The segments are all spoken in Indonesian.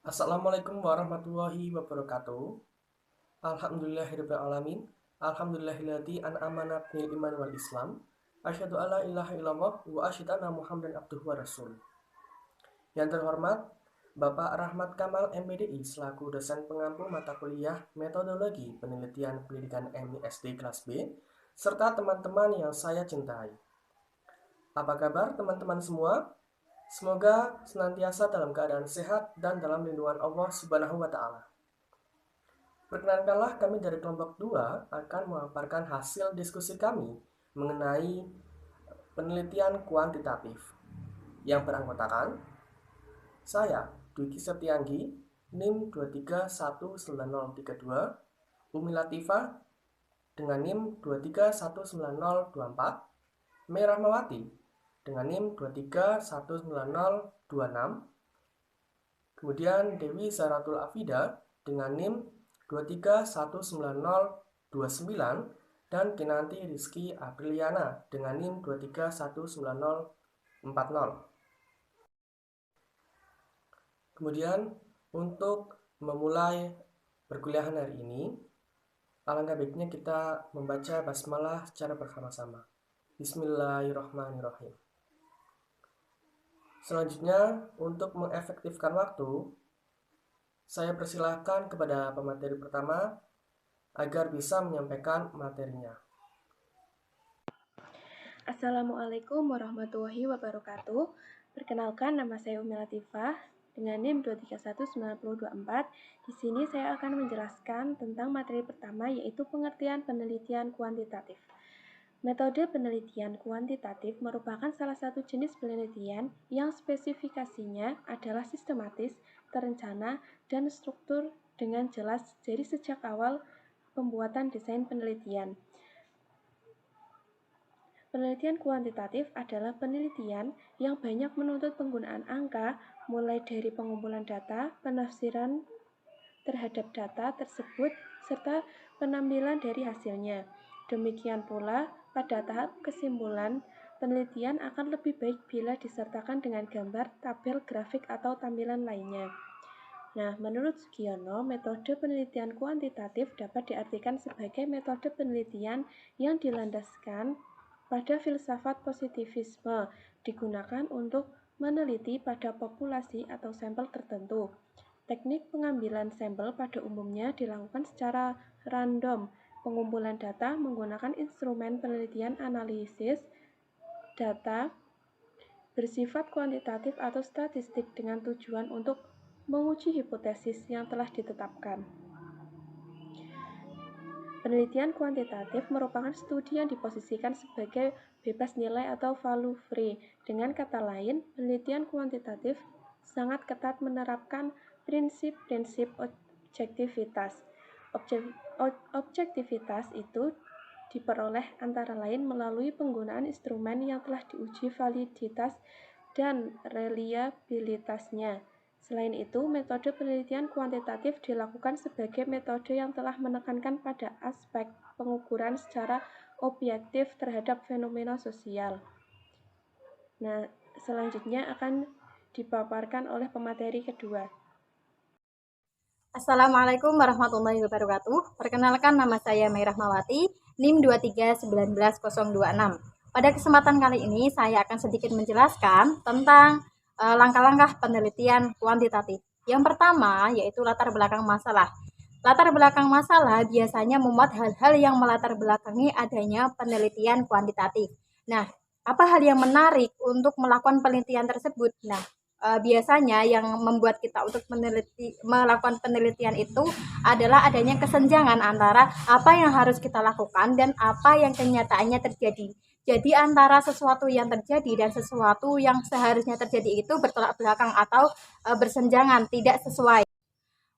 Assalamualaikum warahmatullahi wabarakatuh. Alhamdulillahirabbil alamin. Alhamdulillahilladzi an'amana bil iman wal islam. Asyhadu alla ilaha illallah wa asyhadu anna Muhammadan abduhu wa rasul. Yang terhormat Bapak Rahmat Kamal MPDI selaku dosen pengampu mata kuliah Metodologi Penelitian Pendidikan MISD kelas B serta teman-teman yang saya cintai. Apa kabar teman-teman semua? Semoga senantiasa dalam keadaan sehat dan dalam lindungan Allah Subhanahu wa taala. Perkenankanlah kami dari kelompok 2 akan memaparkan hasil diskusi kami mengenai penelitian kuantitatif yang beranggotakan saya, Dwiki Septianggi, NIM 2319032, Umi Latifah dengan NIM 2319024, Merah Mawati dengan NIM 2319026, kemudian Dewi Zaratul Afida dengan NIM 2319029 dan Kinanti Rizky Apriliana dengan NIM 2319040. Kemudian untuk memulai perkuliahan hari ini, alangkah baiknya kita membaca basmalah secara bersama-sama. Bismillahirrahmanirrahim. Selanjutnya, untuk mengefektifkan waktu, saya persilahkan kepada pemateri pertama agar bisa menyampaikan materinya. Assalamualaikum warahmatullahi wabarakatuh. Perkenalkan, nama saya Umi Latifah dengan NIM 2319024. Di sini saya akan menjelaskan tentang materi pertama, yaitu pengertian penelitian kuantitatif. Metode penelitian kuantitatif merupakan salah satu jenis penelitian yang spesifikasinya adalah sistematis, terencana, dan struktur dengan jelas dari sejak awal pembuatan desain penelitian. Penelitian kuantitatif adalah penelitian yang banyak menuntut penggunaan angka, mulai dari pengumpulan data, penafsiran terhadap data tersebut, serta penampilan dari hasilnya. Demikian pula, pada tahap kesimpulan, penelitian akan lebih baik bila disertakan dengan gambar, tabel, grafik, atau tampilan lainnya. Nah, menurut Sugiono, metode penelitian kuantitatif dapat diartikan sebagai metode penelitian yang dilandaskan pada filsafat positivisme, digunakan untuk meneliti pada populasi atau sampel tertentu. Teknik pengambilan sampel pada umumnya dilakukan secara random. Pengumpulan data menggunakan instrumen penelitian analisis data bersifat kuantitatif atau statistik dengan tujuan untuk menguji hipotesis yang telah ditetapkan. Penelitian kuantitatif merupakan studi yang diposisikan sebagai bebas nilai atau value free. Dengan kata lain, penelitian kuantitatif sangat ketat menerapkan prinsip-prinsip objektivitas. Objektivitas itu diperoleh antara lain melalui penggunaan instrumen yang telah diuji validitas dan reliabilitasnya. Selain itu, metode penelitian kuantitatif dilakukan sebagai metode yang telah menekankan pada aspek pengukuran secara objektif terhadap fenomena sosial. Nah, selanjutnya akan dipaparkan oleh pemateri kedua. Assalamualaikum warahmatullahi wabarakatuh. Perkenalkan, nama saya Merah Mawati, NIM 2319026. Pada kesempatan kali ini saya akan sedikit menjelaskan tentang langkah-langkah penelitian kuantitatif. Yang pertama yaitu latar belakang masalah. Latar belakang masalah biasanya memuat hal-hal yang melatar belakangi adanya penelitian kuantitatif. Nah, apa hal yang menarik untuk melakukan penelitian tersebut? Nah, biasanya yang membuat kita untuk melakukan penelitian itu adalah adanya kesenjangan antara apa yang harus kita lakukan dan apa yang kenyataannya terjadi. Jadi antara sesuatu yang terjadi dan sesuatu yang seharusnya terjadi itu bertolak belakang atau bersenjangan, tidak sesuai.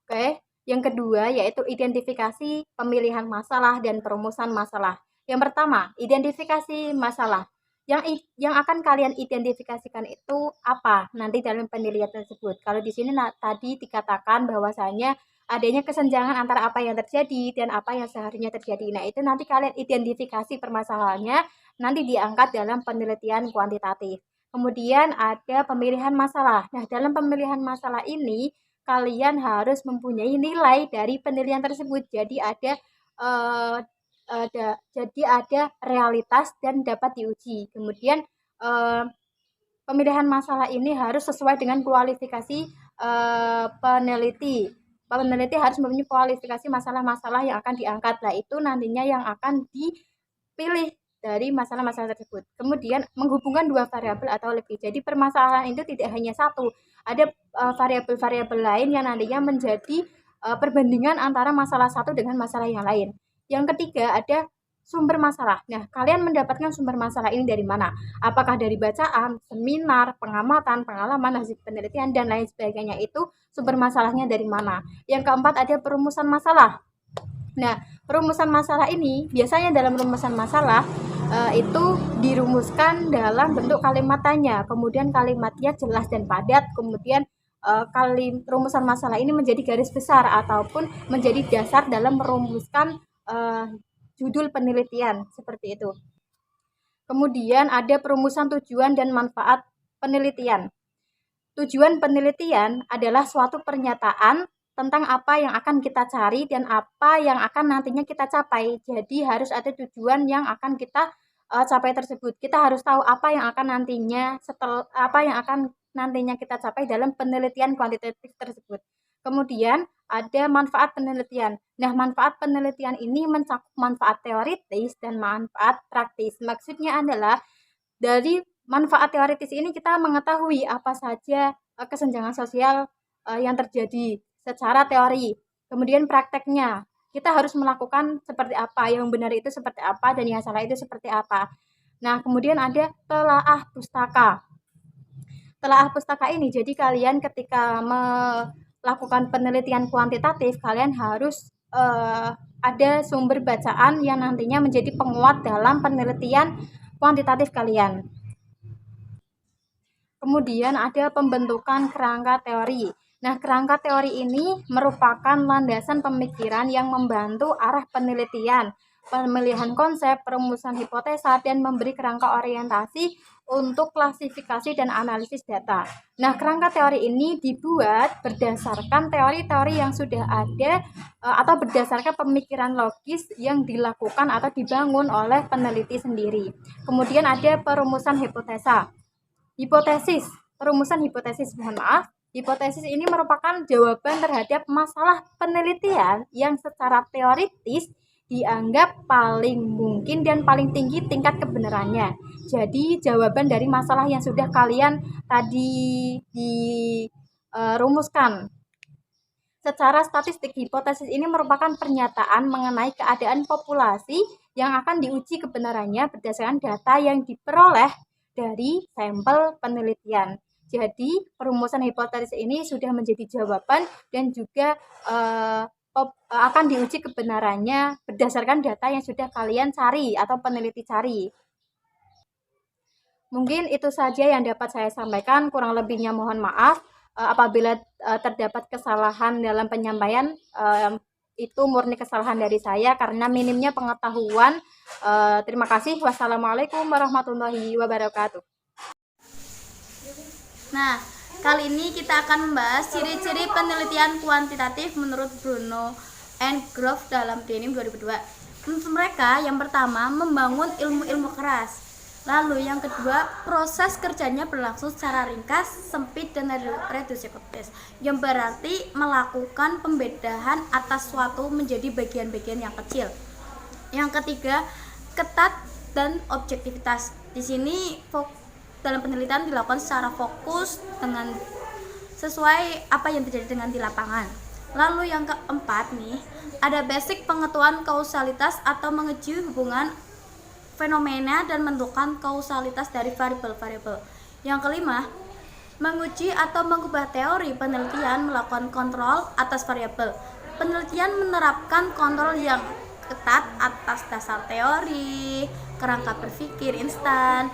Oke, yang kedua yaitu identifikasi pemilihan masalah dan perumusan masalah. Yang pertama, identifikasi masalah. Yang akan kalian identifikasikan itu apa nanti dalam penelitian tersebut. Kalau di sini tadi dikatakan bahwasanya adanya kesenjangan antara apa yang terjadi dan apa yang seharusnya terjadi. Nah, itu nanti kalian identifikasi permasalahannya nanti diangkat dalam penelitian kuantitatif. Kemudian ada pemilihan masalah. Nah, dalam pemilihan masalah ini kalian harus mempunyai nilai dari penilaian tersebut. Jadi ada realitas dan dapat diuji. Kemudian pemilihan masalah ini harus sesuai dengan kualifikasi peneliti. Peneliti harus mempunyai kualifikasi masalah-masalah yang akan diangkat. Nah, itu nantinya yang akan dipilih dari masalah-masalah tersebut. Kemudian menghubungkan dua variabel atau lebih. Jadi permasalahan itu tidak hanya satu, ada variabel-variabel lain yang nantinya menjadi perbandingan antara masalah satu dengan masalah yang lain. Yang ketiga ada sumber masalah. Nah, kalian mendapatkan sumber masalah ini dari mana? Apakah dari bacaan, seminar, pengamatan, pengalaman, hasil penelitian, dan lain sebagainya. Itu sumber masalahnya dari mana? Yang keempat ada perumusan masalah. Nah, perumusan masalah ini biasanya dalam rumusan masalah itu dirumuskan dalam bentuk kalimat tanya, kemudian kalimatnya jelas dan padat, kemudian rumusan masalah ini menjadi garis besar ataupun menjadi dasar dalam merumuskan judul penelitian, seperti itu. Kemudian ada perumusan tujuan dan manfaat penelitian. Tujuan penelitian adalah suatu pernyataan tentang apa yang akan kita cari dan apa yang akan nantinya kita capai. Jadi harus ada tujuan yang akan kita capai tersebut. Kita harus tahu apa yang akan nantinya kita capai dalam penelitian kuantitatif tersebut. Kemudian ada manfaat penelitian. Nah, manfaat penelitian ini mencakup manfaat teoritis dan manfaat praktis. Maksudnya adalah dari manfaat teoritis ini kita mengetahui apa saja kesenjangan sosial yang terjadi secara teori. Kemudian prakteknya, kita harus melakukan seperti apa, yang benar itu seperti apa, dan yang salah itu seperti apa. Nah, kemudian ada telaah pustaka. Telaah pustaka ini, jadi kalian ketika melakukan penelitian kuantitatif, kalian harus ada sumber bacaan yang nantinya menjadi penguat dalam penelitian kuantitatif kalian. Kemudian ada pembentukan kerangka teori. Nah, kerangka teori ini merupakan landasan pemikiran yang membantu arah penelitian, pemilihan konsep, perumusan hipotesa, dan memberi kerangka orientasi untuk klasifikasi dan analisis data. Nah, kerangka teori ini dibuat berdasarkan teori-teori yang sudah ada atau berdasarkan pemikiran logis yang dilakukan atau dibangun oleh peneliti sendiri. Kemudian ada perumusan hipotesa. Perumusan hipotesis, hipotesis ini merupakan jawaban terhadap masalah penelitian yang secara teoritis dianggap paling mungkin dan paling tinggi tingkat kebenarannya. Jadi jawaban dari masalah yang sudah kalian tadi dirumuskan. Secara statistik, hipotesis ini merupakan pernyataan mengenai keadaan populasi yang akan diuji kebenarannya berdasarkan data yang diperoleh dari sampel penelitian. Jadi perumusan hipotesis ini sudah menjadi jawaban dan juga akan diuji kebenarannya berdasarkan data yang sudah kalian cari atau peneliti cari. Mungkin itu saja yang dapat saya sampaikan, kurang lebihnya mohon maaf. Apabila terdapat kesalahan dalam penyampaian, itu murni kesalahan dari saya karena minimnya pengetahuan. Terima kasih. Wassalamualaikum warahmatullahi wabarakatuh. Nah, kali ini kita akan membahas ciri-ciri penelitian kuantitatif menurut Bruno and Grove dalam Denim 2002. Menurut mereka, yang pertama, membangun ilmu-ilmu keras. Lalu yang kedua, proses kerjanya berlangsung secara ringkas, sempit, dan redusiktif, yang berarti melakukan pembedahan atas suatu menjadi bagian-bagian yang kecil. Yang ketiga, ketat dan objektivitas. Di sini dalam penelitian dilakukan secara fokus dengan sesuai apa yang terjadi dengan di lapangan. Lalu yang keempat nih, ada basic pengetahuan kausalitas atau menguji hubungan fenomena dan menentukan kausalitas dari variabel-variabel. Yang kelima, menguji atau mengubah teori penelitian, melakukan kontrol atas variabel. Penelitian menerapkan kontrol yang ketat atas dasar teori, kerangka berpikir instan,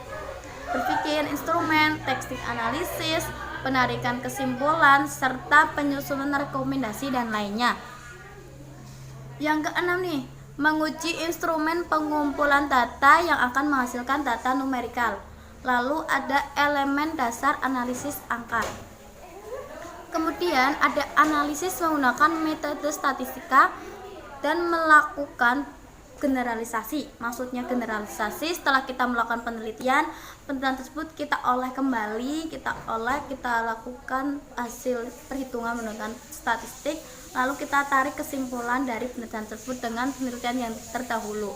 berpikir instrumen, tekstik analisis, penarikan kesimpulan, serta penyusunan rekomendasi dan lainnya. Yang keenam nih, menguji instrumen pengumpulan data yang akan menghasilkan data numerikal. Lalu ada elemen dasar analisis angka. Kemudian Kemudian ada analisis menggunakan metode statistika dan melakukan generalisasi. Maksudnya generalisasi, setelah kita melakukan penelitian tersebut kita olah kembali, kita lakukan hasil perhitungan menggunakan statistik, lalu kita tarik kesimpulan dari penelitian tersebut dengan penelitian yang terdahulu.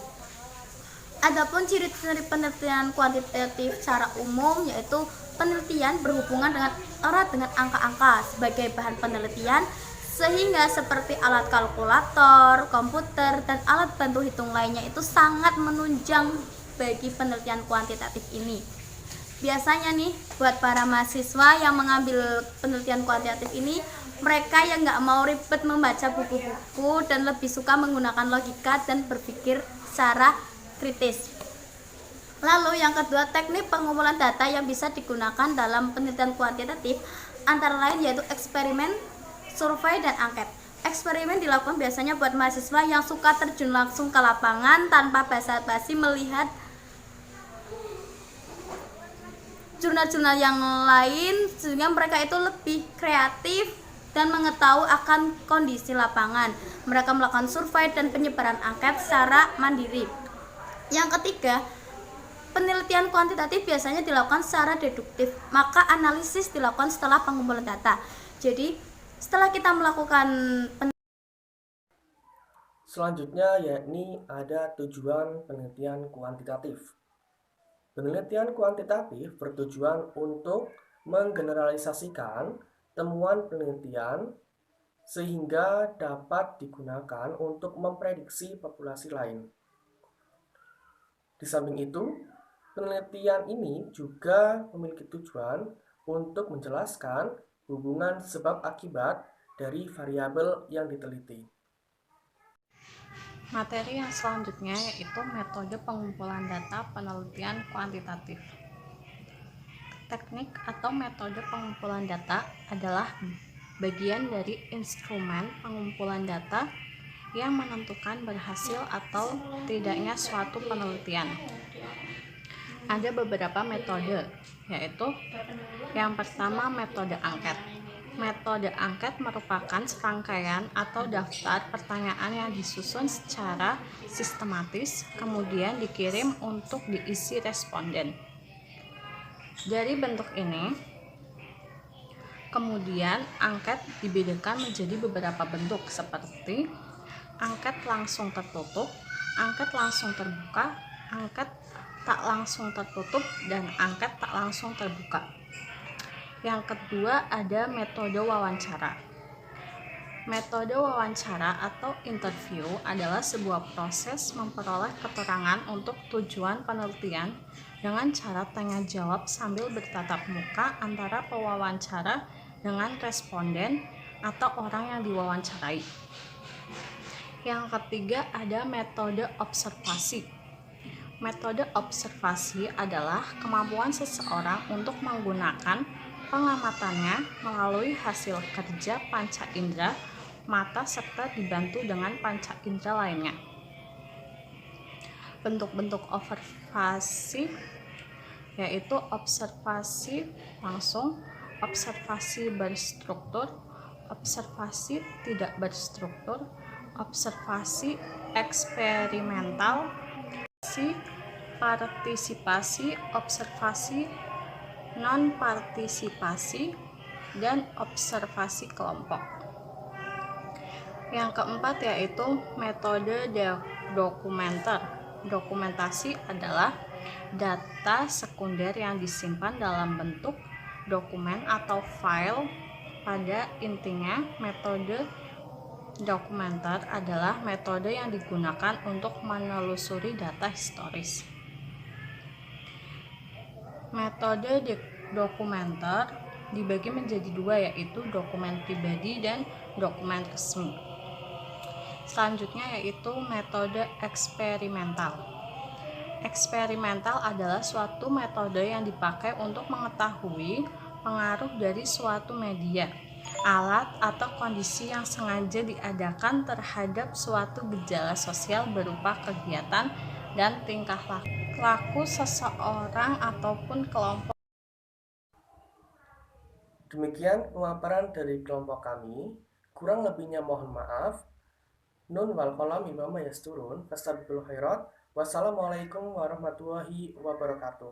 Adapun ciri-ciri penelitian kuantitatif secara umum yaitu penelitian berhubungan erat dengan angka-angka sebagai bahan penelitian, sehingga seperti alat kalkulator, komputer, dan alat bantu hitung lainnya itu sangat menunjang bagi penelitian kuantitatif ini. Biasanya nih, buat para mahasiswa yang mengambil penelitian kuantitatif ini, mereka yang nggak mau ribet membaca buku-buku dan lebih suka menggunakan logika dan berpikir secara kritis. Lalu yang kedua, teknik pengumpulan data yang bisa digunakan dalam penelitian kuantitatif antara lain yaitu eksperimen, survei, dan angket. Eksperimen dilakukan biasanya buat mahasiswa yang suka terjun langsung ke lapangan tanpa basa-basi melihat jurnal-jurnal yang lain, sehingga mereka itu lebih kreatif dan mengetahui akan kondisi lapangan. Mereka melakukan survei dan penyebaran angket secara mandiri. Yang ketiga, penelitian kuantitatif biasanya dilakukan secara deduktif, maka analisis dilakukan setelah pengumpulan data. Jadi, setelah kita melakukan Selanjutnya yakni ada tujuan penelitian kuantitatif. Penelitian kuantitatif bertujuan untuk menggeneralisasikan temuan penelitian sehingga dapat digunakan untuk memprediksi populasi lain. Di samping itu, penelitian ini juga memiliki tujuan untuk menjelaskan hubungan sebab akibat dari variabel yang diteliti. Materi yang selanjutnya yaitu metode pengumpulan data penelitian kuantitatif. Teknik atau metode pengumpulan data adalah bagian dari instrumen pengumpulan data yang menentukan berhasil atau tidaknya suatu penelitian. Ada beberapa metode, yaitu yang pertama metode angket. Metode angket merupakan serangkaian atau daftar pertanyaan yang disusun secara sistematis, kemudian dikirim untuk diisi responden. Dari bentuk ini, kemudian angket dibedakan menjadi beberapa bentuk seperti angket langsung tertutup, angket langsung terbuka, angket tak langsung tertutup, dan angket tak langsung terbuka. Yang kedua ada metode wawancara. Metode wawancara atau interview adalah sebuah proses memperoleh keterangan untuk tujuan penelitian dengan cara tanya jawab sambil bertatap muka antara pewawancara dengan responden atau orang yang diwawancarai. Yang ketiga ada metode observasi. Metode observasi adalah kemampuan seseorang untuk menggunakan pengamatannya melalui hasil kerja panca indera mata serta dibantu dengan panca indera lainnya. Bentuk-bentuk observasi yaitu observasi langsung, observasi berstruktur, observasi tidak berstruktur, observasi eksperimental, partisipasi, observasi non-partisipasi, dan observasi kelompok. Yang keempat yaitu metode dokumenter. Dokumentasi adalah data sekunder yang disimpan dalam bentuk dokumen atau file. Pada intinya, metode dokumenter adalah metode yang digunakan untuk menelusuri data historis. Metode dokumenter dibagi menjadi dua, yaitu dokumen pribadi dan dokumen resmi. Selanjutnya yaitu metode eksperimental. Eksperimental adalah suatu metode yang dipakai untuk mengetahui pengaruh dari suatu media, alat, atau kondisi yang sengaja diadakan terhadap suatu gejala sosial berupa kegiatan dan tingkah laku seseorang ataupun kelompok. Demikian pemaparan dari kelompok kami. Kurang lebihnya mohon maaf. Nun wal qalam mimma yasturun. Fastabiqul khairat. Wassalamualaikum warahmatullahi wabarakatuh.